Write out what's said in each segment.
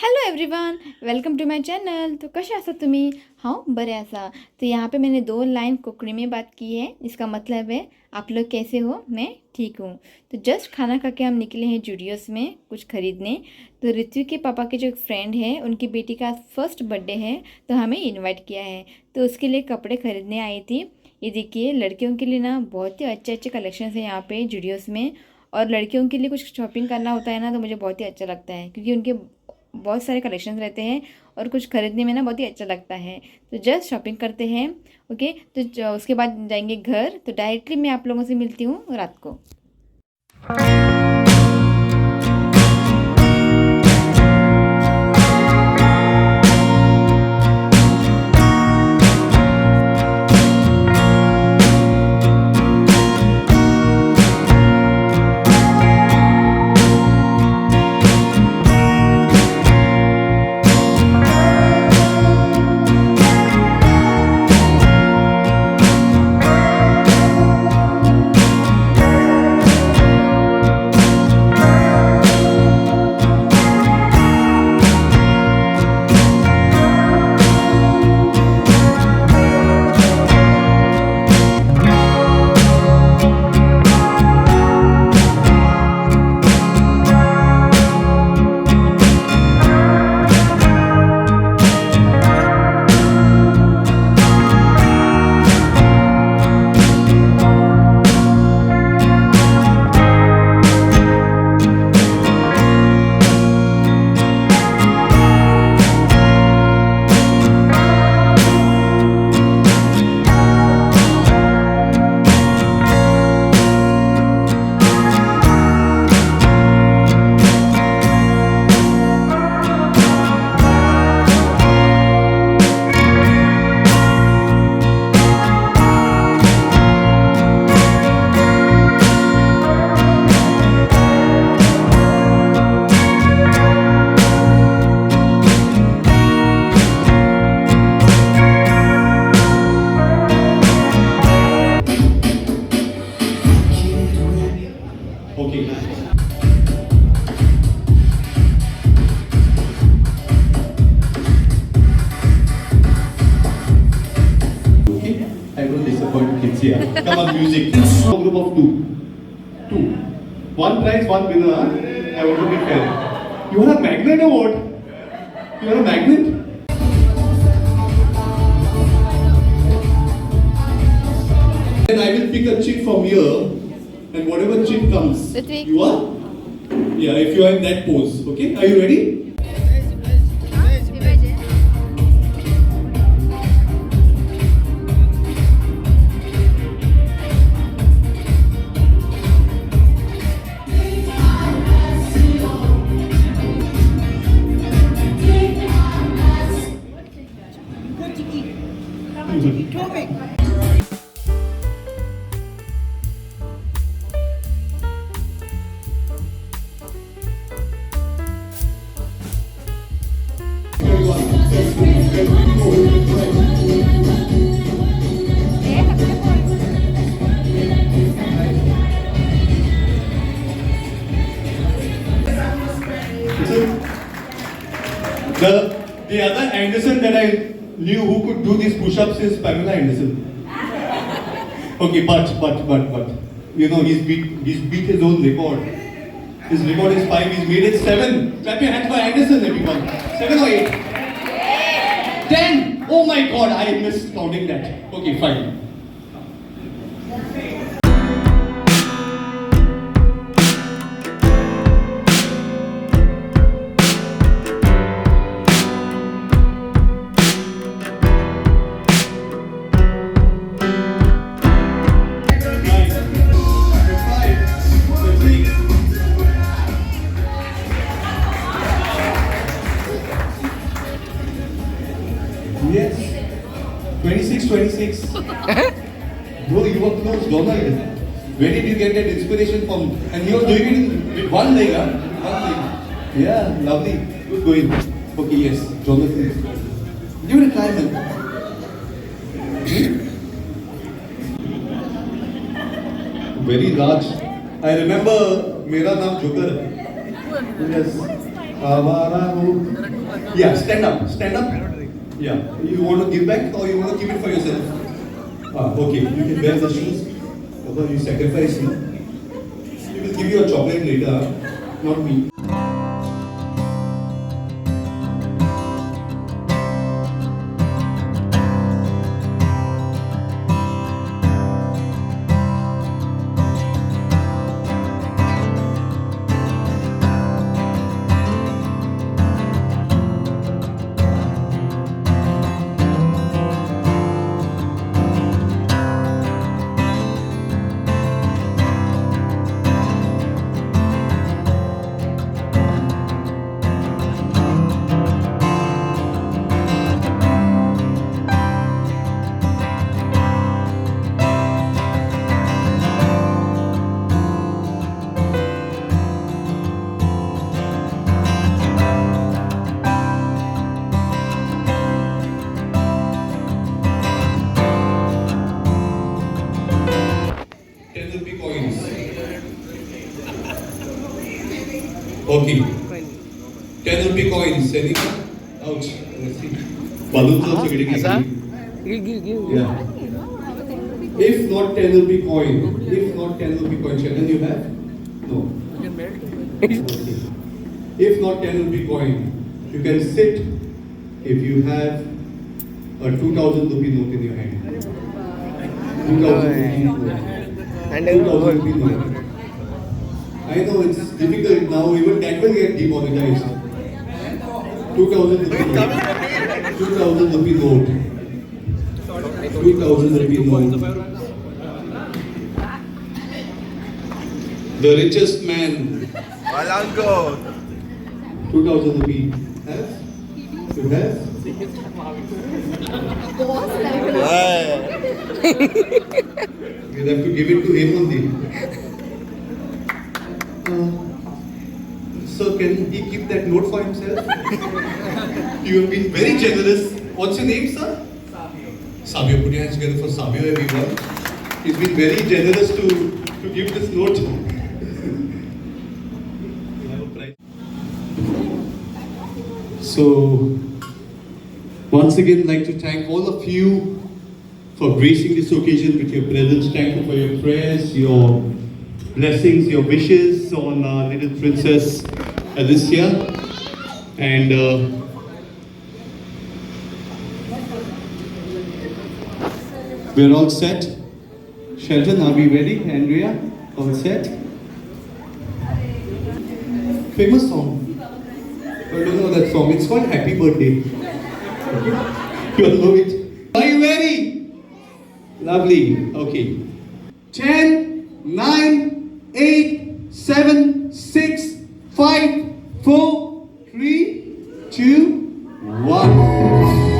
Hello everyone, welcome to my channel. तो कैसे आसा तुम्ही? हाँ बरे आसा। तो यहाँ पे मैंने 2 लाइन कोंकणी में बात की है। इसका मतलब है आप लोग कैसे हो, मैं ठीक हूँ। तो जस्ट खाना खा के हम निकले हैं जूडियोस में कुछ ख़रीदने। तो ऋत्विक के पापा के जो एक फ्रेंड है, उनकी बेटी का फर्स्ट बर्थडे है, तो हमें इनवाइट किया है। तो उसके लिए कपड़े ख़रीदने आई थी। ये देखिए, लड़कियों के लिए ना बहुत ही अच्छे अच्छे कलेक्शन है यहाँ पे जूडियोस में। और लड़कियों के लिए कुछ शॉपिंग करना होता है ना, तो मुझे बहुत ही अच्छा लगता है, क्योंकि उनके बहुत सारे कलेक्शंस रहते हैं और कुछ खरीदने में ना बहुत ही अच्छा लगता है। तो जस्ट शॉपिंग करते हैं। ओके, तो उसके बाद जाएंगे घर। तो डायरेक्टली मैं आप लोगों से मिलती हूँ रात को। Okay. Okay. I don't disappoint kids here. Come on, music. Group of two. Two. One prize, one winner. Huh? I want to be fair. You want a magnet or what? You want a magnet? Then I will pick a chick from here. And whatever chick comes, Rithvik. you are? Yeah, if you are in that pose. Okay, are you ready? The other Anderson that I knew who could do these push-ups is Pamela Anderson. Okay, but you know he's beat his own record. His record is 5. He's made it 7. Clap your hands for Anderson, everyone. 7 or 8? 10. Oh my God, I missed counting that. Okay, fine. Yes. 26. Bro, you were close, Donald. Where did you get that inspiration from? And you were doing it with one leg, huh? One leg. Yeah, lovely. Good going. Okay, yes, Jonathan. Give it a try, man. Very large. I remember, मेरा नाम joker. Yes. Avara ho. Yeah, stand up. Stand up. Yeah. You want to give back or you want to keep it for yourself? Okay. You can wear the shoes. Although you sacrifice, no? We will give you a chocolate later, not me. Okay. 10 rupee coins. Anyone? Ouch. Let's see. Balloons also getting angry. Yeah. If not 10 rupee coin, Chandan, you have? No. Okay. If not 10 rupee coin, you can sit if you have a 2000 rupee note in your hand. 2000 rupee note. 2000 rupee note. I know it's difficult now, even that will get demonetized. 2000 rupee note. 2000 rupee note. 2000 rupee note. The richest man. Walango. 2000 rupee. Have? You have? You'll have to give it to him only. So can he keep that note for himself? You have been very generous. What's your name, sir? Sabio. Put your hands together for Sabio, everyone. He's been very generous to give this note. So, once again, I'd like to thank all of you for gracing this occasion with your presence. Thank you for your prayers, your blessings, your wishes on our little princess Alicia. And we're all set. Sheldon, are we ready? Andrea, all set? Famous song. I don't know that song. It's called Happy Birthday. You all know it. Are you ready? Lovely. Okay. 10, 9, 8, 7, 6, 5, 4, 3, 2, 1.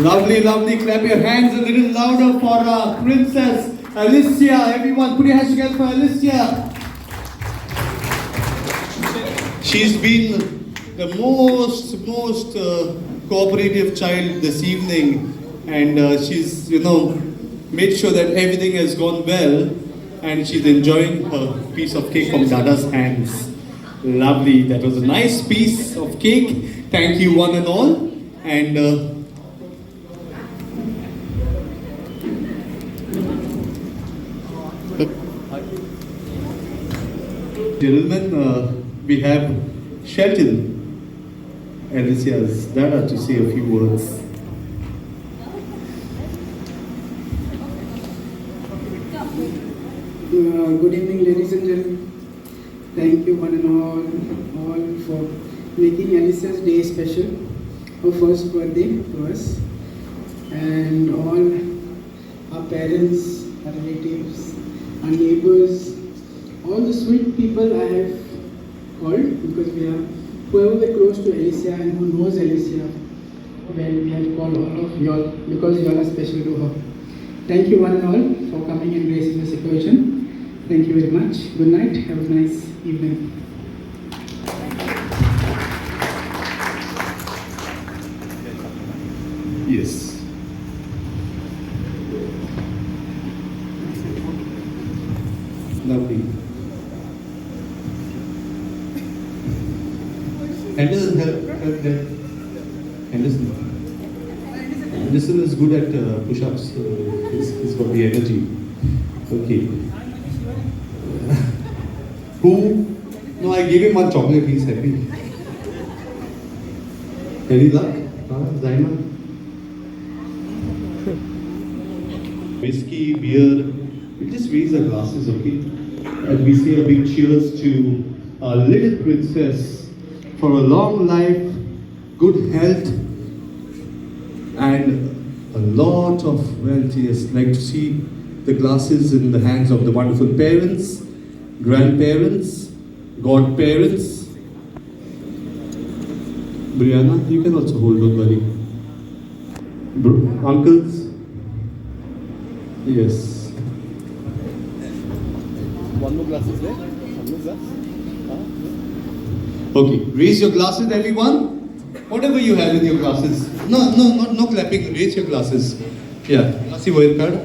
Lovely, lovely. Clap your hands a little louder for our princess Alicia. Everyone, put your hands together for Alicia. She's been the most cooperative child this evening, and she's made sure that everything has gone well, and she's enjoying a piece of cake from Dada's hands. Lovely. That was a nice piece of cake. Thank you, one and all. And gentlemen, we have Shelton, Alicia's Dada, to say a few words. Good evening, ladies and gentlemen. Thank you, one and all for making Alicia's day special, her first birthday to us, and all our parents, our relatives, our neighbors, all the sweet people I have called, because we are whoever we're close to Alicia and who knows Alicia well, we have called all of y'all because y'all are special to her. Thank you, one and all, for coming and gracing this occasion. Thank you very much. Good night. Have a nice evening. Yes. Lovely. Henderson, Henderson is good at push-ups. He's got the energy. Okay. Who? No, I gave him one chocolate. He's happy. Any luck? Zaima? Whiskey, beer. We just raise our glasses, okay? And we say a big cheers to our little princess for a long life, good health, and a lot of wealth. Yes, like to see the glasses in the hands of the wonderful parents, grandparents, godparents. Brianna, you can also hold on, buddy. Uncles. Yes. One more glass is there? One more glass? Okay, raise your glasses, everyone. Whatever you have in your glasses. No clapping. Raise your glasses. Yeah, Nasi card.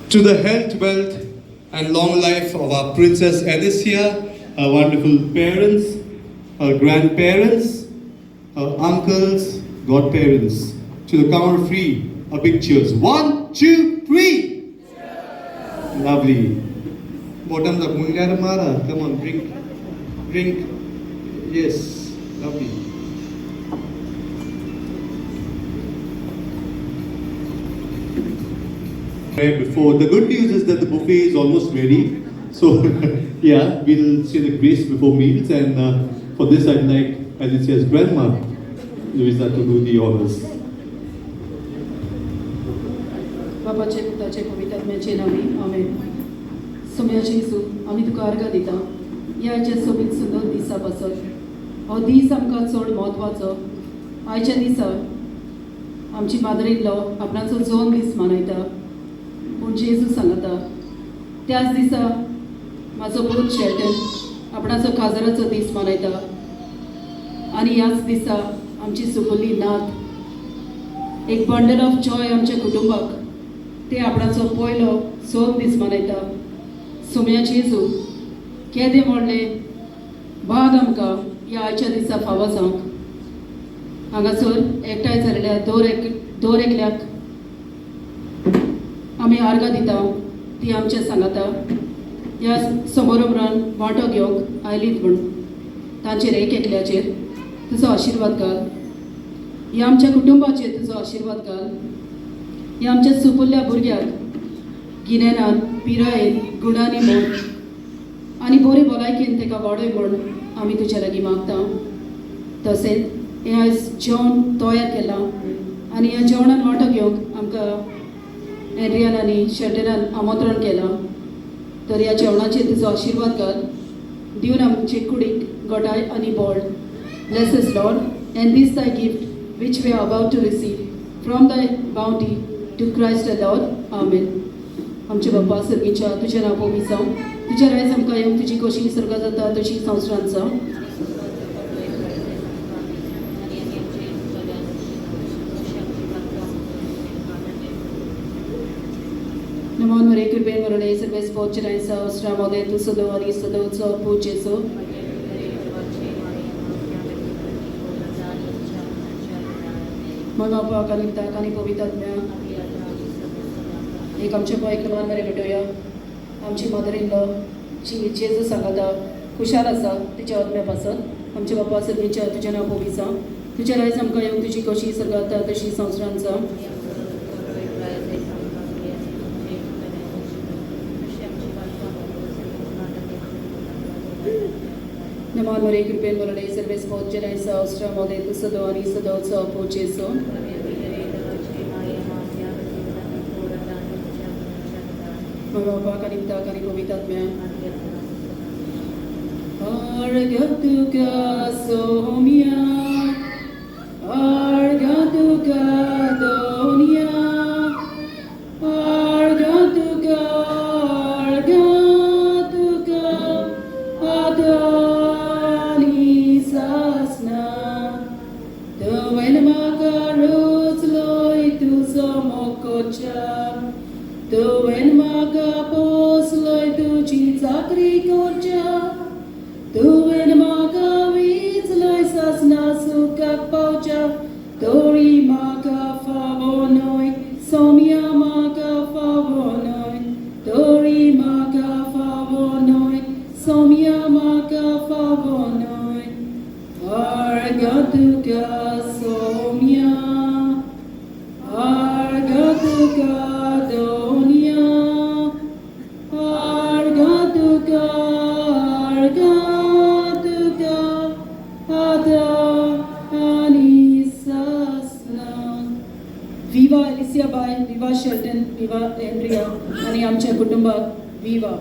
To the health, wealth, and long life of our Princess Alicia, our wonderful parents, our grandparents, our uncles, godparents. To the count of three, a big cheers. 1, 2, 3. Lovely. Bottoms up. Mara. Come on, drink. Drink. Yes. Lovely. Before, the good news is that the buffet is almost ready. So, yeah, we'll say the grace before meals. And for this, I'd like Alicia's grandma, Louisa, to do the honors. बापाचे पुताचे पवित्रात्म्याचे नावे आमेन. सोम्याचे येसू आमी तुका अर्घ दिता ह्याच्या सोबीत सुंदर दिसा पासत हो दीस आमकां चड म्हत्वाचो. आयच्या दिसा आमची मादरिल्लो आपणाचो जोन दीस मनयता पूण जेजू सांगता त्याच दिसा म्हाजो पूत शेल्टन आपणाचो काजराचो दीस मनयता आनी ह्याच दिसा आमची सुकुली नात एक बंडल ऑफ जॉय आमच्या कुटुंबाक ते आपणाचो पयलो सोन दीस मनयता. सोम्याचे येसू केदें व्हडलें भाग आमकां ह्या आयच्या दिसा फावो जावंक हांगासर एकठांय जाल्ल्या दर एकल्याक आमी अर्घ दिता ती आमच्या सांगाता ह्या समारंभान वांटो घेवंक आयलीत म्हूण तांचेर एक एकल्याचेर तुजो आशिर्वाद घाल. ह्या आमच्या कुटुंबाचेर तुजो आशिर्वाद घाल. ह्या आमच्या सुपुल्ल्या भुरग्याक गिन्यानान पिरायेन गुणांनी म्हूण आनी बरे भलायकेन ताका वाडय म्हूण आमी तुज्या लागीं मागता. तशेंच हें आयज जेवण तयार केलां आनी ह्या जेवणान वांटो घेवंक आमकां एरियान आनी शेल्टनान आमंत्रण केलां. तर ह्या जेवणाचेर तुजो आशिर्वाद घाल दिवन आमचे कुडीक घटाय आनी board. Bless us, Lord, and this thy gift which we are about to receive from thy bounty to Christ the Lord. Amen. आमचे बाप्पा सर्गीच्या तुझें नांव पवित्र जावं. तुज्या रायज आमकां येवंक तुजी कशी सर्गा जाता तशी संवसारांत जावं. नमोन मरे कृपेन मरणे सर्वेस पोचरायसा श्रामोदे तू सदो आणि सदोचो पूजेचो महिमा पाक आणि ताक आणि पवित्रात्म्या एक आमचे पळय क्रमान मरे भेटूया. आमची मदर इन लॉ जी जेजू सांगता खुशाल आसा तिच्या आत्म्या पासत आमचे बाप्पा सर्गीच्या तुजें नांव पवित्र जावं. तुज्या रायज आमकां येवंक तुजी कशी सर्गा जाता तशी संवसारांत जावं. Nemon Marie Grupen Morade Service Podjera Saustra Modeto Sadori Sadotso Pocheso. Mama Karita Karikovita Me. Argatuka Somia. Argatuka Donia. Argatuka Adani Sasna. The Venmaka Roots Loi to Somokocha. The Venmaka Post Loi to Chizakri Kocha. The Venmaka Weeds Loi Sasna Suka Pocha. Tori Maka Favonoi. Somia Maka Favonoi. Tori Maka Favonoi. Somia Maka Favonoi. Argatuka Somia. Argatuka Donia. Argatuka Adani Sasna. Viva Alicia Bai, Viva Sheldon, Viva Andrea, आणि आमच्या कुटुंबात Viva.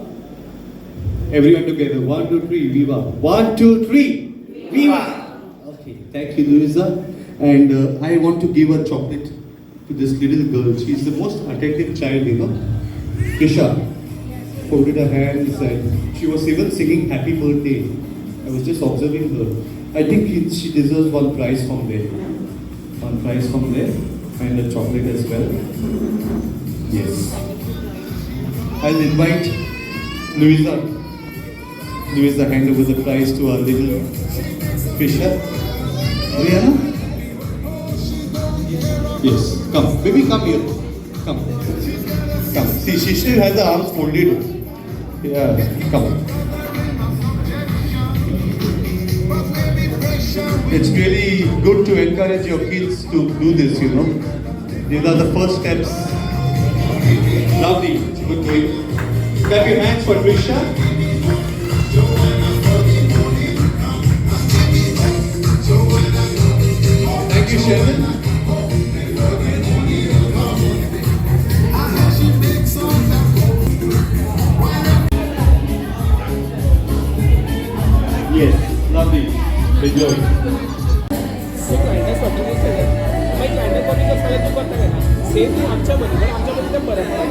Everyone together. 1, 2, 3. Viva. 1, 2, 3. Viva. Okay. Thank you, Louisa. And I want to give a chocolate to this little girl. She's the most attentive child, you know. Kisha folded her hands and she was even singing Happy Birthday. I was just observing her. I think she deserves one prize from there. One prize from there. And a chocolate as well. Yes. I'll invite Louisa. Louisa hand over the prize to our little Fisher. Rihanna? Yes. Come. Baby, come here. Come. Come. See, she still has the arms folded. Yeah. Come. It's really good to encourage your kids to do this, you know. These are the first steps. Lovely. Good going. Clap your hands for Trisha. Thank you, Sheldon. Yes, lovely. Enjoy. Same आमच्यामध्ये पण आमच्यामध्ये त्या परंपरा